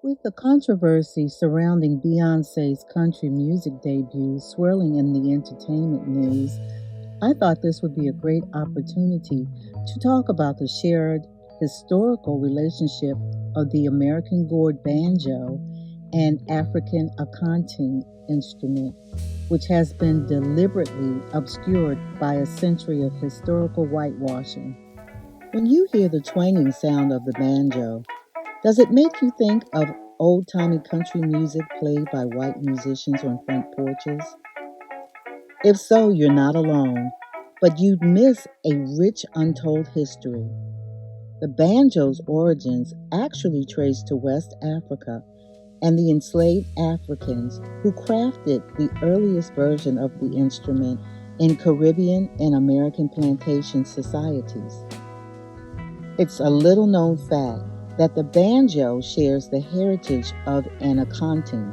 With the controversy surrounding Beyonce's country music debut swirling in the entertainment news, I thought this would be a great opportunity to talk about the shared historical relationship of the American gourd banjo and African Akonting instrument, which has been deliberately obscured by a century of historical whitewashing. When you hear the twanging sound of the banjo, does it make you think of old timey country music played by white musicians on front porches? If so, you're not alone, but you'd miss a rich untold history. The banjo's origins actually trace to West Africa and the enslaved Africans who crafted the earliest version of the instrument in Caribbean and American plantation societies. It's a little known fact that the banjo shares the heritage of an Akonting,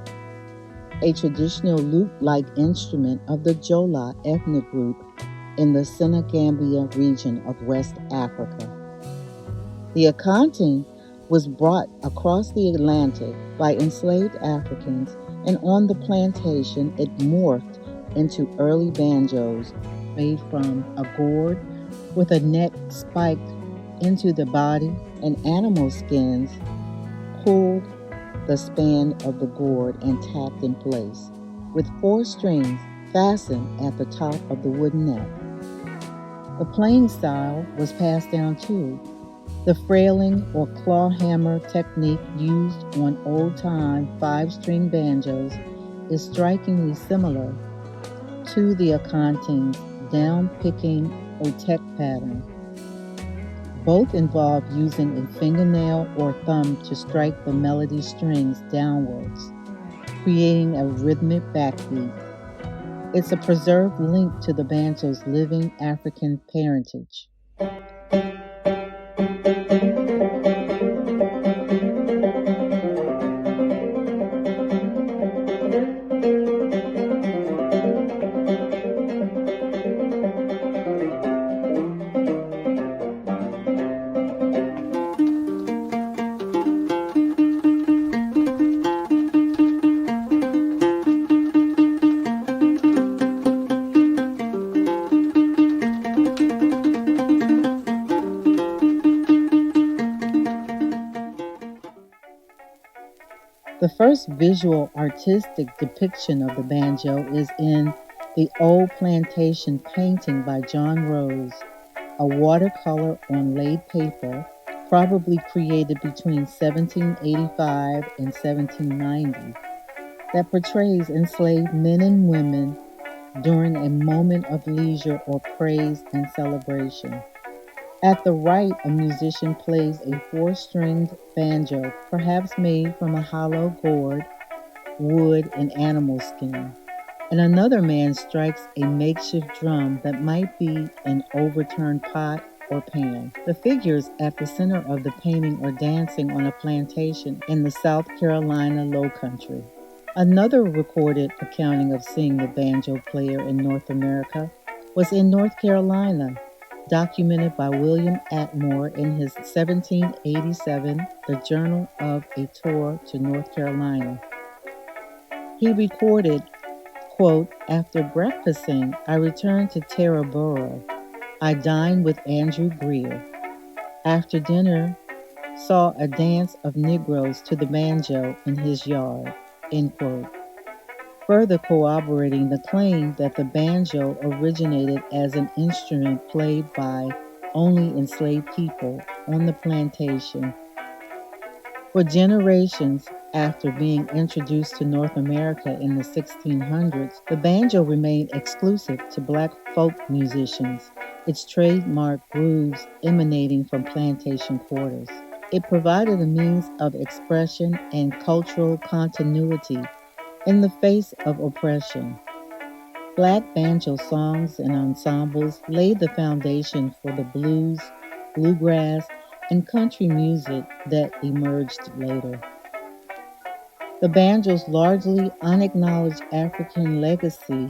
a traditional lute-like instrument of the Jola ethnic group in the Senegambia region of West Africa. The Akonting was brought across the Atlantic by enslaved Africans, and on the plantation it morphed into early banjos made from a gourd with a neck spiked into the body and animal skins pulled the span of the gourd and tapped in place, with 4 strings fastened at the top of the wooden neck. The playing style was passed down too. The frailing or clawhammer technique used on old-time 5-string banjos is strikingly similar to the Akonting's down-picking otek pattern. Both involve using a fingernail or thumb to strike the melody strings downwards, creating a rhythmic backbeat. It's a preserved link to the banjo's living African parentage. The first visual artistic depiction of the banjo is in the Old Plantation painting by John Rose, a watercolor on laid paper, probably created between 1785 and 1790, that portrays enslaved men and women during a moment of leisure or praise and celebration. At the right, a musician plays a 4-stringed banjo, perhaps made from a hollow gourd, wood, and animal skin. And another man strikes a makeshift drum that might be an overturned pot or pan. The figures at the center of the painting are dancing on a plantation in the South Carolina Low Country. Another recorded accounting of seeing the banjo player in North America was in North Carolina, documented by William Atmore in his 1787 The Journal of a Tour to North Carolina. He recorded, quote, "After breakfasting, I returned to Terraborough. I dined with Andrew Greer. After dinner, saw a dance of Negroes to the banjo in his yard," end quote. Further corroborating the claim that the banjo originated as an instrument played by only enslaved people on the plantation. For generations after being introduced to North America in the 1600s, the banjo remained exclusive to black folk musicians, its trademark grooves emanating from plantation quarters. It provided a means of expression and cultural continuity in the face of oppression. Black banjo songs and ensembles laid the foundation for the blues, bluegrass, and country music that emerged later. The banjo's largely unacknowledged African legacy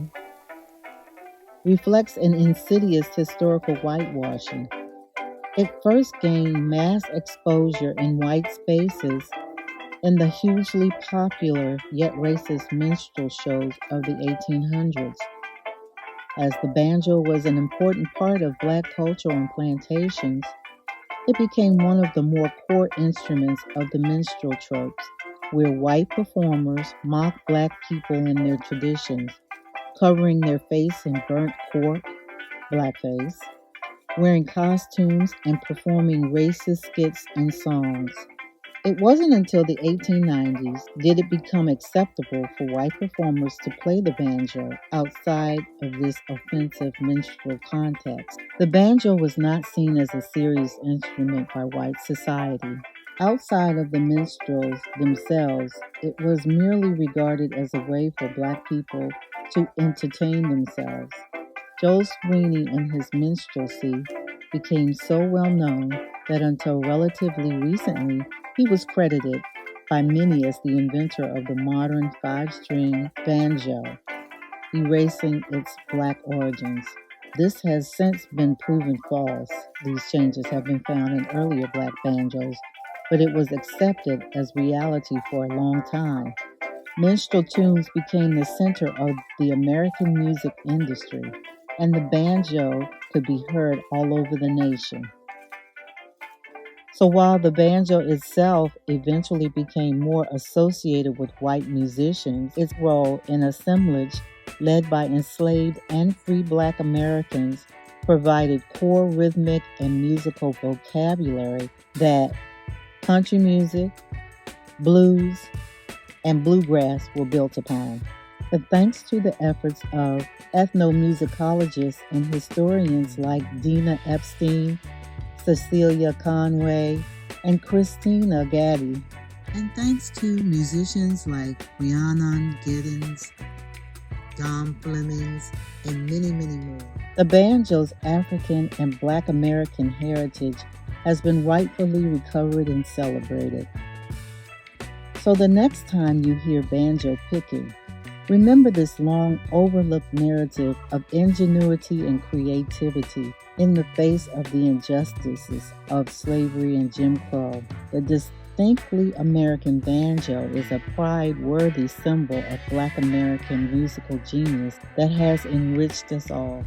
reflects an insidious historical whitewashing. It first gained mass exposure in white spaces in the hugely popular yet racist minstrel shows of the 1800s. As the banjo was an important part of Black culture on plantations, it became one of the more core instruments of the minstrel tropes, where white performers mocked Black people in their traditions, covering their face in burnt cork, blackface, wearing costumes, and performing racist skits and songs. It wasn't until the 1890s did it become acceptable for white performers to play the banjo outside of this offensive minstrel context. The banjo was not seen as a serious instrument by white society. Outside of the minstrels themselves, it was merely regarded as a way for Black people to entertain themselves. Joe Sweeney and his minstrelsy became so well known that until relatively recently, he was credited by many as the inventor of the modern five-string banjo, erasing its Black origins. This has since been proven false. These changes have been found in earlier Black banjos, but it was accepted as reality for a long time. Minstrel tunes became the center of the American music industry, and the banjo could be heard all over the nation. So while the banjo itself eventually became more associated with white musicians, its role in assemblage, led by enslaved and free Black Americans, provided core rhythmic and musical vocabulary that country music, blues, and bluegrass were built upon. But thanks to the efforts of ethnomusicologists and historians like Dina Epstein, Cecilia Conway, and Christina Gaddy, and thanks to musicians like Rhiannon Giddens, Dom Flemings, and many, many more, the banjo's African and Black American heritage has been rightfully recovered and celebrated. So the next time you hear banjo picking, remember this long overlooked narrative of ingenuity and creativity in the face of the injustices of slavery and Jim Crow. The distinctly American banjo is a pride-worthy symbol of Black American musical genius that has enriched us all.